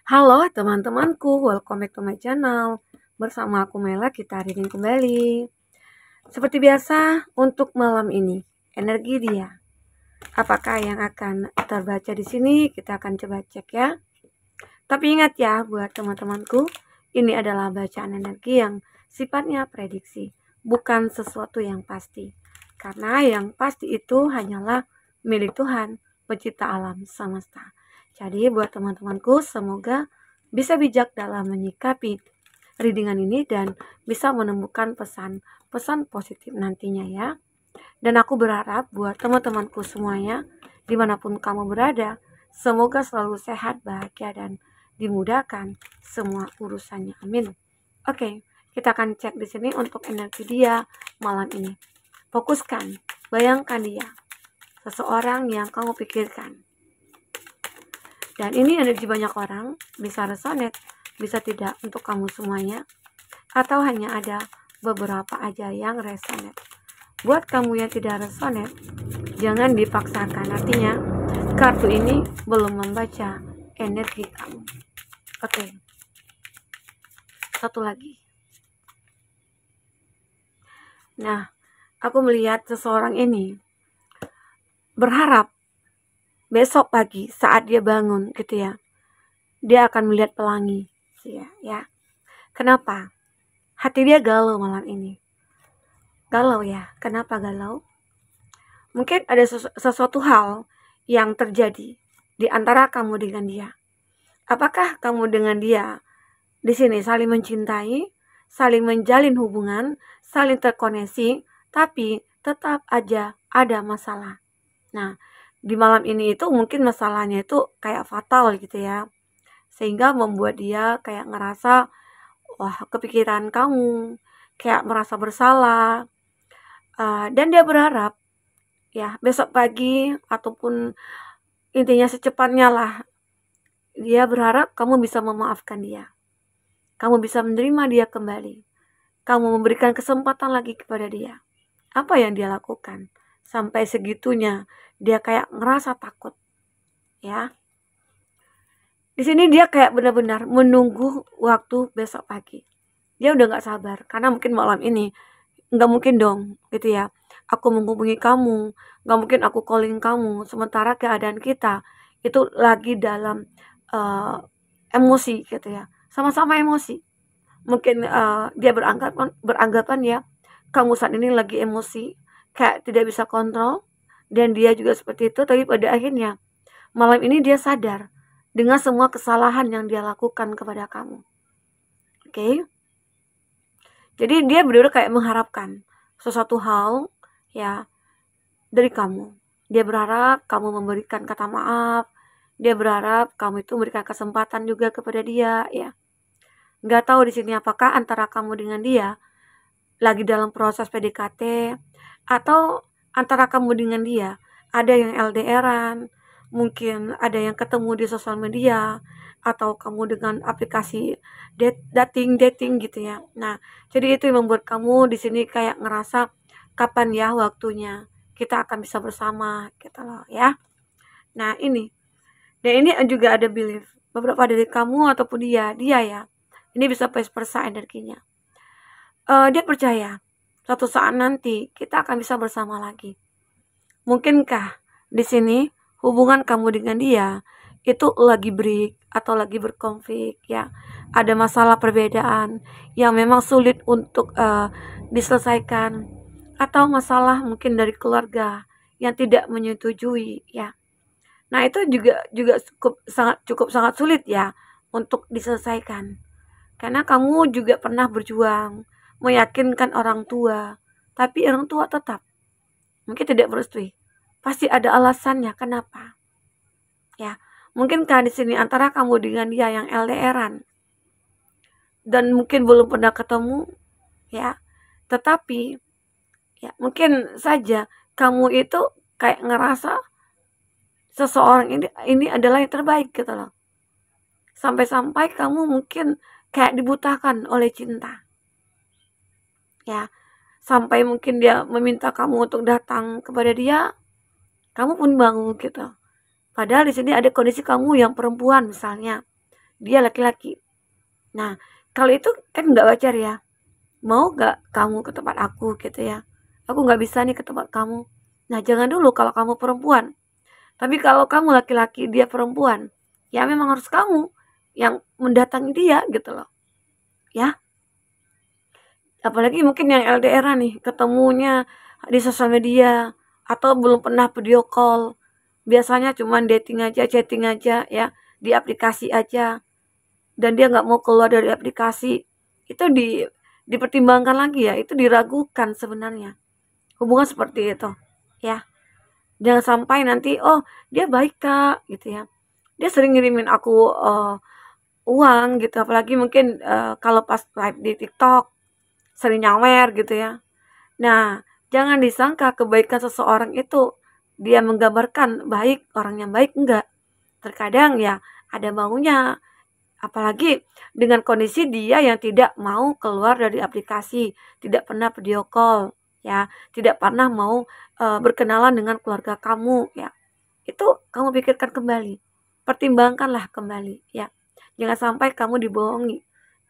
Halo teman-temanku, welcome back to my channel. Bersama aku Mela, kita reading kembali. Seperti biasa, untuk malam ini, energi dia. Apakah yang akan terbaca di sini? Kita akan coba cek ya. Tapi ingat ya, buat teman-temanku, ini adalah bacaan energi yang sifatnya prediksi, bukan sesuatu yang pasti. Karena yang pasti itu hanyalah milik Tuhan, pencipta alam semesta. Jadi buat teman-temanku, semoga bisa bijak dalam menyikapi readingan ini dan bisa menemukan pesan-pesan positif nantinya ya. Dan aku berharap buat teman-temanku semuanya, dimanapun kamu berada, semoga selalu sehat, bahagia, dan dimudahkan semua urusannya. Amin. Oke, kita akan cek di sini untuk energi dia malam ini. Fokuskan, bayangkan dia, seseorang yang kamu pikirkan. Dan ini energi banyak orang, bisa resonate, bisa tidak untuk kamu semuanya, atau hanya ada beberapa aja yang resonate. Buat kamu yang tidak resonate, jangan dipaksakan, artinya kartu ini belum membaca energi kamu. Oke, satu lagi. Nah, aku melihat seseorang ini berharap besok pagi saat dia bangun gitu ya, dia akan melihat pelangi ya. Kenapa? Hati dia galau malam ini. Galau ya. Kenapa galau? Mungkin ada sesuatu hal yang terjadi di antara kamu dengan dia. Apakah kamu dengan dia di sini saling mencintai, saling menjalin hubungan, saling terkoneksi, tapi tetap aja ada masalah. Nah, di malam ini itu mungkin masalahnya itu kayak fatal gitu ya. Sehingga membuat dia kayak ngerasa, wah, kepikiran kamu, kayak merasa bersalah. Dan dia berharap ya besok pagi ataupun intinya secepatnya lah, dia berharap kamu bisa memaafkan dia, kamu bisa menerima dia kembali, kamu memberikan kesempatan lagi kepada dia. Apa yang dia lakukan sampai segitunya dia kayak ngerasa takut ya. Di sini dia kayak benar-benar menunggu waktu besok pagi. Dia udah gak sabar karena mungkin malam ini nggak mungkin dong gitu ya aku menghubungi kamu, nggak mungkin aku calling kamu sementara keadaan kita itu lagi dalam emosi gitu ya, sama-sama emosi. Mungkin dia beranggapan ya kamu saat ini lagi emosi, kayak tidak bisa kontrol, dan dia juga seperti itu. Tapi pada akhirnya malam ini dia sadar dengan semua kesalahan yang dia lakukan kepada kamu. Oke? Jadi dia benar-benar kayak mengharapkan sesuatu hal ya dari kamu. Dia berharap kamu memberikan kata maaf. Dia berharap kamu itu memberikan kesempatan juga kepada dia ya. Nggak tahu di sini apakah antara kamu dengan dia lagi dalam proses PDKT, atau antara kamu dengan dia ada yang LDRan, mungkin ada yang ketemu di sosial media, atau kamu dengan aplikasi dating gitu ya. Nah, jadi itu yang membuat kamu di sini kayak ngerasa kapan ya waktunya kita akan bisa bersama gitu loh ya. Nah, ini. Dan ini juga ada belief beberapa dari kamu ataupun dia ya. Ini bisa vice versa energinya. Dia percaya suatu saat nanti kita akan bisa bersama lagi. Mungkinkah di sini hubungan kamu dengan dia itu lagi break atau lagi berkonflik ya, ada masalah perbedaan yang memang sulit untuk diselesaikan, atau masalah mungkin dari keluarga yang tidak menyetujui ya. Nah, itu juga cukup sangat sulit ya untuk diselesaikan. Karena kamu juga pernah berjuang meyakinkan orang tua, tapi orang tua tetap mungkin tidak merestui. Pasti ada alasannya kenapa. Ya, mungkinkah di sini antara kamu dengan dia yang LDRan dan mungkin belum pernah ketemu ya, tetapi ya mungkin saja kamu itu kayak ngerasa seseorang ini adalah yang terbaik gitu loh. Sampai-sampai kamu mungkin kayak dibutakan oleh cinta. Ya, sampai mungkin dia meminta kamu untuk datang kepada dia, kamu pun bangun gitu. Padahal di sini ada kondisi kamu yang perempuan misalnya, dia laki-laki. Nah, kalau itu kan nggak wajar ya. Mau nggak kamu ke tempat aku gitu ya? Aku nggak bisa nih ke tempat kamu. Nah, jangan dulu kalau kamu perempuan. Tapi kalau kamu laki-laki, dia perempuan, ya memang harus kamu yang mendatangi dia gitu loh. Ya, apalagi mungkin yang LDR nih, ketemunya di sosial media atau belum pernah video call. Biasanya cuma dating aja, chatting aja ya, di aplikasi aja. Dan dia nggak mau keluar dari aplikasi. Itu dipertimbangkan lagi ya, itu diragukan sebenarnya. Hubungan seperti itu ya. Jangan sampai nanti, oh dia baik kak gitu ya. Dia sering ngirimin aku uang gitu, apalagi mungkin kalau pas live di TikTok sering nyawer gitu ya. Nah, jangan disangka kebaikan seseorang itu dia menggambarkan baik, orang yang baik, enggak. Terkadang ya ada maunya, apalagi dengan kondisi dia yang tidak mau keluar dari aplikasi, tidak pernah video call ya, tidak pernah mau berkenalan dengan keluarga kamu ya. Itu kamu pikirkan kembali, pertimbangkanlah kembali ya. Jangan sampai kamu dibohongi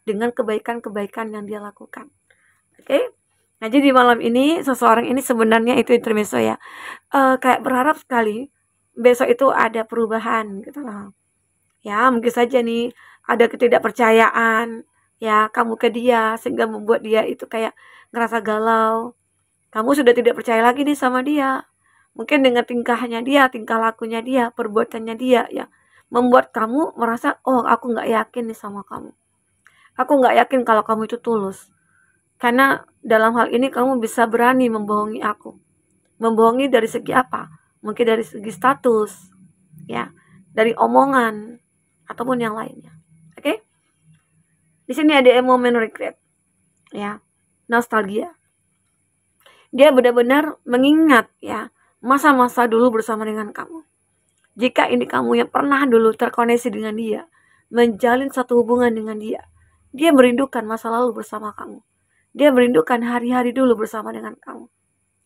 dengan kebaikan-kebaikan yang dia lakukan. Oke? Nah, jadi malam ini seseorang ini sebenarnya itu intermezzo ya. Kayak berharap sekali besok itu ada perubahan gitu loh. Ya, mungkin saja nih ada ketidakpercayaan ya kamu ke dia sehingga membuat dia itu kayak ngerasa galau. Kamu sudah tidak percaya lagi nih sama dia. Mungkin dengan tingkahnya dia, tingkah lakunya dia, perbuatannya dia ya, membuat kamu merasa, oh aku nggak yakin nih sama kamu. Aku nggak yakin kalau kamu itu tulus. Karena dalam hal ini kamu bisa berani membohongi aku. Membohongi dari segi apa? Mungkin dari segi status, ya, dari omongan, ataupun yang lainnya. Oke? Di sini ada momen regret, ya, nostalgia. Dia benar-benar mengingat ya masa-masa dulu bersama dengan kamu. Jika ini kamu yang pernah dulu terkoneksi dengan dia, menjalin satu hubungan dengan dia, dia merindukan masa lalu bersama kamu. Dia merindukan hari-hari dulu bersama dengan kamu.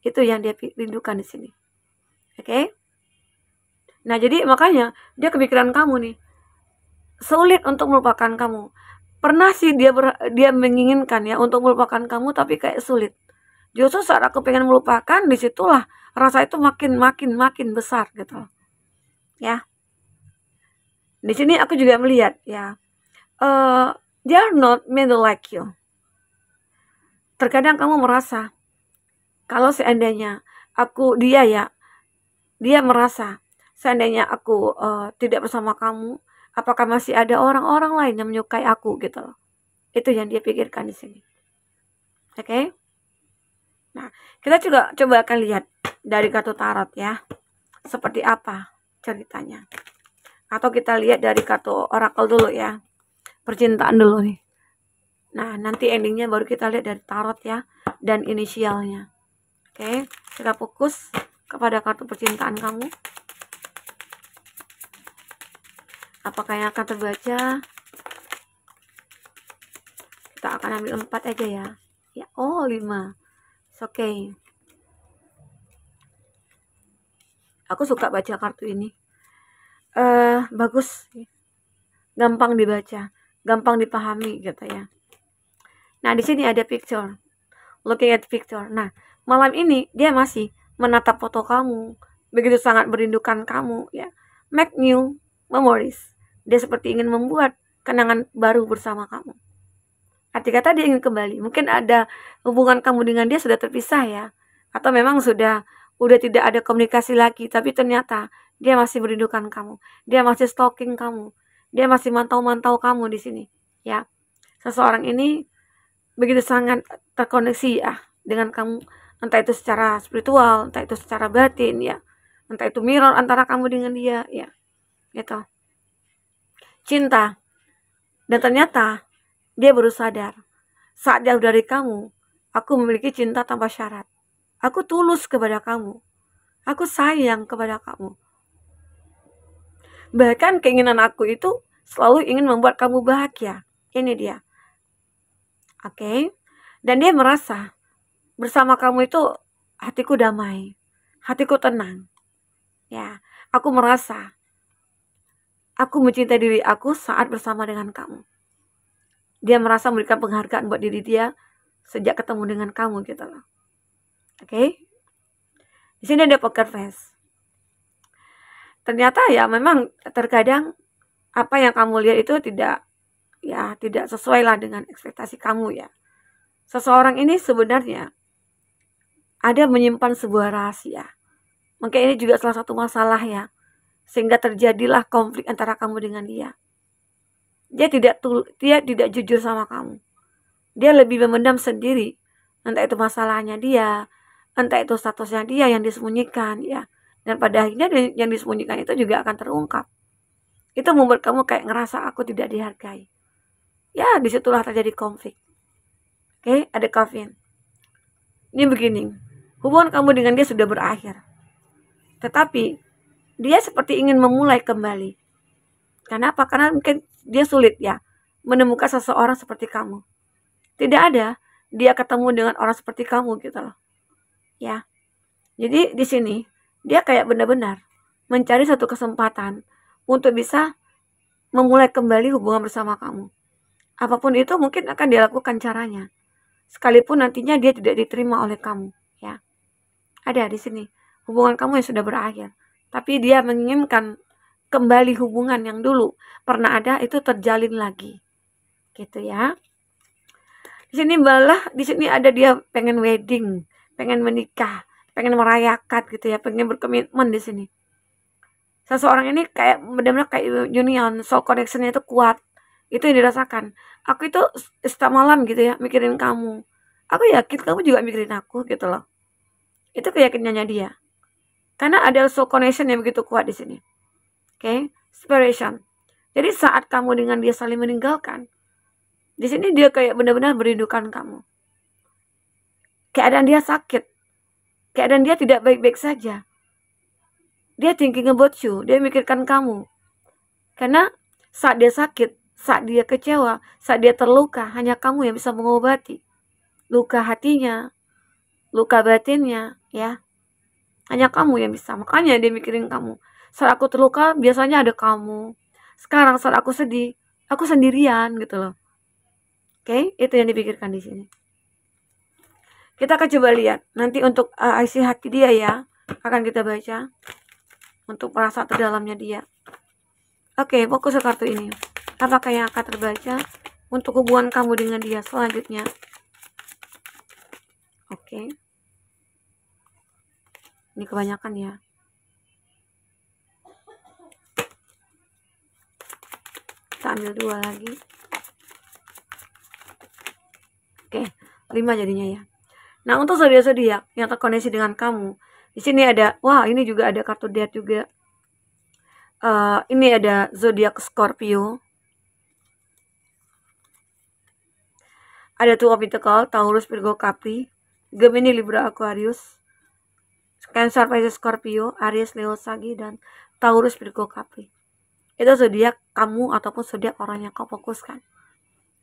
Itu yang dia rindukan di sini. Oke? Nah, jadi makanya dia kepikiran kamu nih. Sulit untuk melupakan kamu. Pernah sih dia menginginkan ya untuk melupakan kamu, tapi kayak sulit. Justru saat aku pengen melupakan, disitulah rasa itu makin besar gitu. Ya. Di sini aku juga melihat ya, they are not meant to like you. Terkadang kamu merasa kalau seandainya dia merasa seandainya aku tidak bersama kamu, apakah masih ada orang-orang lain yang menyukai aku gitu loh. Itu yang dia pikirkan di sini. Oke? Nah, kita juga coba akan lihat dari kartu tarot ya. Seperti apa ceritanya. Atau kita lihat dari kartu oracle dulu ya. Percintaan dulu nih. Nah, nanti endingnya baru kita lihat dari tarot ya. Dan inisialnya. Oke, kita fokus kepada kartu percintaan kamu. Apakah yang akan terbaca? Kita akan ambil 4 aja ya. Ya, oh 5. Oke. Aku suka baca kartu ini. Bagus. Gampang dibaca, gampang dipahami gitu ya. Nah, di sini ada picture. Looking at picture. Nah, malam ini dia masih menatap foto kamu, begitu sangat merindukan kamu ya. Make new memories. Dia seperti ingin membuat kenangan baru bersama kamu. Arti kata dia ingin kembali. Mungkin ada hubungan kamu dengan dia sudah terpisah ya. Atau memang udah tidak ada komunikasi lagi, tapi ternyata dia masih merindukan kamu. Dia masih stalking kamu. Dia masih mantau-mantau kamu di sini ya. Seseorang ini begitu sangat terkoneksi ya dengan kamu, entah itu secara spiritual, entah itu secara batin ya, entah itu mirror antara kamu dengan dia ya, gitu. Cinta. Dan ternyata dia baru sadar saat jauh dari kamu, aku memiliki cinta tanpa syarat. Aku tulus kepada kamu. Aku sayang kepada kamu. Bahkan keinginan aku itu selalu ingin membuat kamu bahagia. Ini dia. Oke. Dan dia merasa bersama kamu itu hatiku damai, hatiku tenang. Ya, aku merasa Aku mencintai diri aku saat bersama dengan kamu. Dia merasa memberikan penghargaan buat diri dia sejak ketemu dengan kamu gitu loh. Oke? Di sini ada poker face. Ternyata ya memang terkadang apa yang kamu lihat itu tidak sesuai lah dengan ekspektasi kamu ya. Seseorang ini sebenarnya ada menyimpan sebuah rahasia. Mungkin ini juga salah satu masalah ya. Sehingga terjadilah konflik antara kamu dengan dia. Dia tidak jujur sama kamu. Dia lebih memendam sendiri. Entah itu masalahnya dia, entah itu statusnya dia yang disembunyikan ya. Dan pada akhirnya yang disembunyikan itu juga akan terungkap. Itu membuat kamu kayak ngerasa aku tidak dihargai. Ya, disitulah terjadi konflik. Oke, ada Kevin. Ini begini, hubungan kamu dengan dia sudah berakhir. Tetapi dia seperti ingin memulai kembali. Kenapa? Karena mungkin dia sulit ya menemukan seseorang seperti kamu. Tidak ada dia ketemu dengan orang seperti kamu gitu loh. Ya. Jadi di sini dia kayak benar-benar mencari satu kesempatan untuk bisa memulai kembali hubungan bersama kamu. Apapun itu mungkin akan dia lakukan caranya. Sekalipun nantinya dia tidak diterima oleh kamu, ya. Ada di sini hubungan kamu yang sudah berakhir, tapi dia menginginkan kembali hubungan yang dulu pernah ada itu terjalin lagi. Gitu ya. Di sini ada dia pengen wedding, pengen menikah, pengen merayakan gitu ya, pengen berkomitmen di sini. Seseorang ini kayak benar-benar kayak union, soul connection-nya itu kuat. Itu yang dirasakan. Aku itu setiap malam gitu ya mikirin kamu. Aku yakin kamu juga mikirin aku gitu loh. Itu keyakinannya dia. Karena ada soul connection yang begitu kuat di sini. Oke, inspiration. Jadi saat kamu dengan dia saling meninggalkan, di sini dia kayak benar-benar merindukan kamu. Keadaan dia sakit. Keadaan dia tidak baik-baik saja. Dia thinking about you. Dia mikirkan kamu. Karena saat dia sakit, saat dia kecewa, saat dia terluka, hanya kamu yang bisa mengobati luka hatinya, luka batinnya, ya. Hanya kamu yang bisa. Makanya dia mikirin kamu. Saat aku terluka, biasanya ada kamu. Sekarang saat aku sedih, aku sendirian gitu loh. Oke, itu yang dipikirkan di sini. Kita akan coba lihat nanti untuk isi hati dia ya. Akan kita baca untuk perasaan terdalamnya dia. Oke, fokus ke kartu ini. Apakah yang akan terbaca untuk hubungan kamu dengan dia selanjutnya? Oke. Ini kebanyakan ya. Kita ambil 2 lagi. Oke, 5 jadinya ya. Nah, untuk zodiak-zodiak yang terkoneksi dengan kamu, di sini ada, wah ini juga ada kartu Death juga. Ini ada zodiak Scorpio. Ada Two of Pentacles, Taurus, Virgo, Capri, Gemini, Libra, Aquarius, Cancer, Pisces, Scorpio, Aries, Leo, Sagi, dan Taurus, Virgo, Capri. Itu zodiak kamu ataupun zodiak orang yang kau fokuskan.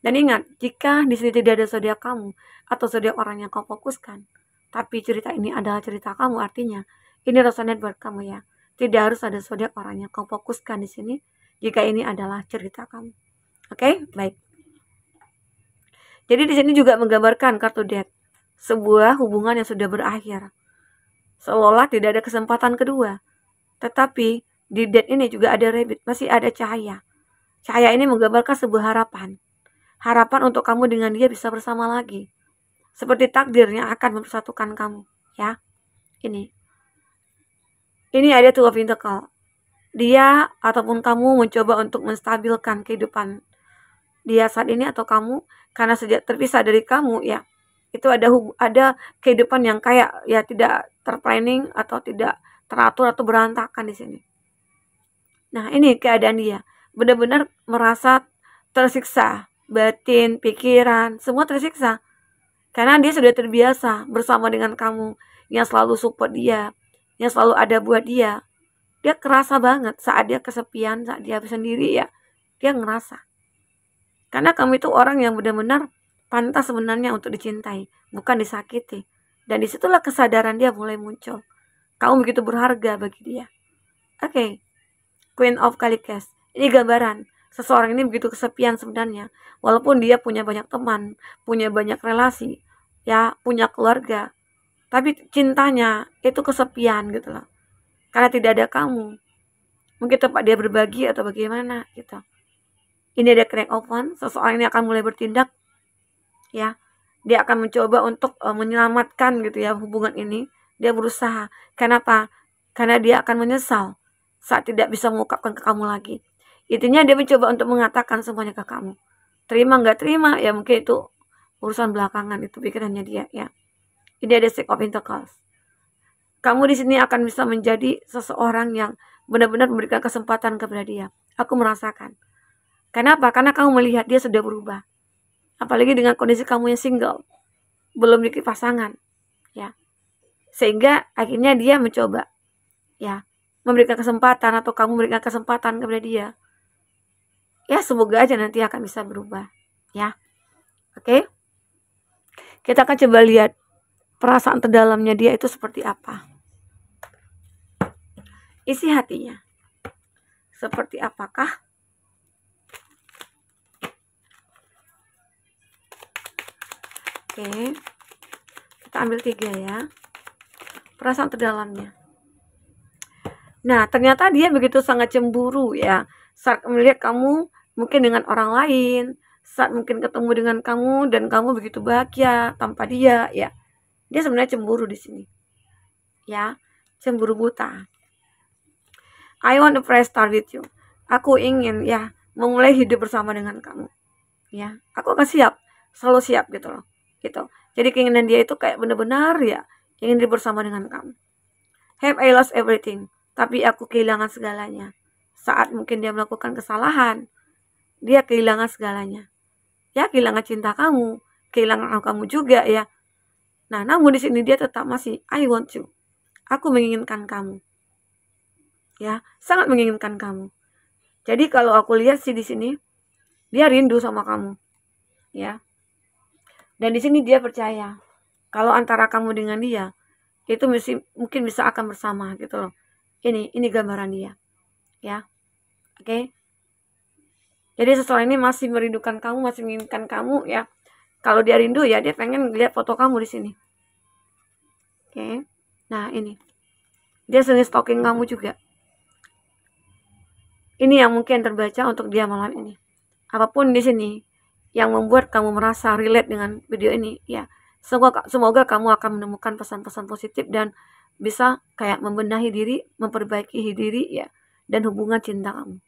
Dan ingat, jika di sini tidak ada zodiak kamu atau zodiak orang yang kau fokuskan, tapi cerita ini adalah cerita kamu, artinya ini resonate buat kamu ya. Tidak harus ada zodiak orang yang kau fokuskan di sini jika ini adalah cerita kamu. Oke, baik. Jadi di sini juga menggambarkan kartu Death, sebuah hubungan yang sudah berakhir. Seolah tidak ada kesempatan kedua. Tetapi di Death ini juga ada Rabbit, masih ada cahaya. Cahaya ini menggambarkan sebuah harapan. Harapan untuk kamu dengan dia bisa bersama lagi. Seperti takdir yang akan mempersatukan kamu, ya. Ini ada Two of Pentacles. Dia ataupun kamu mencoba untuk menstabilkan kehidupan dia saat ini atau kamu, karena sejak terpisah dari kamu ya, itu ada kehidupan yang kayak ya tidak terplanning atau tidak teratur atau berantakan di sini. Nah, ini keadaan dia benar-benar merasa tersiksa, batin, pikiran, semua tersiksa. Karena dia sudah terbiasa bersama dengan kamu yang selalu support dia, yang selalu ada buat dia. Dia kerasa banget saat dia kesepian, saat dia sendiri ya, dia ngerasa. Karena kamu itu orang yang benar-benar pantas sebenarnya untuk dicintai, bukan disakiti. Dan disitulah kesadaran dia mulai muncul. Kamu begitu berharga bagi dia. Oke. Queen of Cups. Ini gambaran seseorang ini begitu kesepian sebenarnya, walaupun dia punya banyak teman, punya banyak relasi, ya, punya keluarga, tapi cintanya itu kesepian gitu loh, karena tidak ada kamu. Mungkin tempat dia berbagi atau bagaimana gitu. Ini ada crack open, seseorang ini akan mulai bertindak, ya. Dia akan mencoba untuk menyelamatkan gitu ya hubungan ini. Dia berusaha. Kenapa? Karena dia akan menyesal saat tidak bisa mengungkapkan ke kamu lagi. Intinya dia mencoba untuk mengatakan semuanya ke kamu. Terima nggak terima, ya mungkin itu urusan belakangan, itu pikirannya dia, ya. Ini ada Six of Pentacles. Kamu di sini akan bisa menjadi seseorang yang benar-benar memberikan kesempatan kepada dia. Aku merasakan. Kenapa? Karena kamu melihat dia sudah berubah. Apalagi dengan kondisi kamu yang single, belum memiliki pasangan, ya. Sehingga akhirnya dia mencoba, ya, memberikan kesempatan atau kamu memberikan kesempatan kepada dia. Ya, semoga aja nanti akan bisa berubah, ya. Oke? Kita akan coba lihat perasaan terdalamnya dia itu seperti apa. Isi hatinya seperti apakah? Oke, kita ambil 3 ya. Perasaan terdalamnya. Nah, ternyata dia begitu sangat cemburu ya. Saat melihat kamu mungkin dengan orang lain, saat mungkin ketemu dengan kamu dan kamu begitu bahagia tanpa dia, ya. Dia sebenarnya cemburu di sini. Ya, cemburu buta. I want to fresh start with you. Aku ingin ya memulai hidup bersama dengan kamu. Ya, aku akan siap, selalu siap gitu loh. Gitu. Jadi keinginan dia itu kayak benar-benar ya ingin hidup bersama dengan kamu. Have I lost everything? Tapi aku kehilangan segalanya. Saat mungkin dia melakukan kesalahan, dia kehilangan segalanya. Ya, kehilangan cinta kamu, kehilangan kamu juga ya. Nah, namun di sini dia tetap masih I want you. Aku menginginkan kamu. Ya, sangat menginginkan kamu. Jadi kalau aku lihat sih di sini dia rindu sama kamu. Ya. Dan di sini dia percaya kalau antara kamu dengan dia itu mungkin bisa akan bersama gitu loh. Ini gambaran dia. Ya. Oke. Jadi seseorang ini masih merindukan kamu, masih menginginkan kamu ya. Kalau dia rindu ya dia pengen lihat foto kamu di sini. Oke. Nah, ini. Dia sering stalking kamu juga. Ini yang mungkin terbaca untuk dia malam ini. Apapun di sini yang membuat kamu merasa relate dengan video ini, ya. Semoga kamu akan menemukan pesan-pesan positif dan bisa kayak membenahi diri, memperbaiki diri ya, dan hubungan cinta kamu.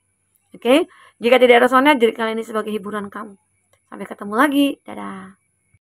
Oke? Jika tidak resonnya, jadikan ini sebagai hiburan kamu. Sampai ketemu lagi. Dadah.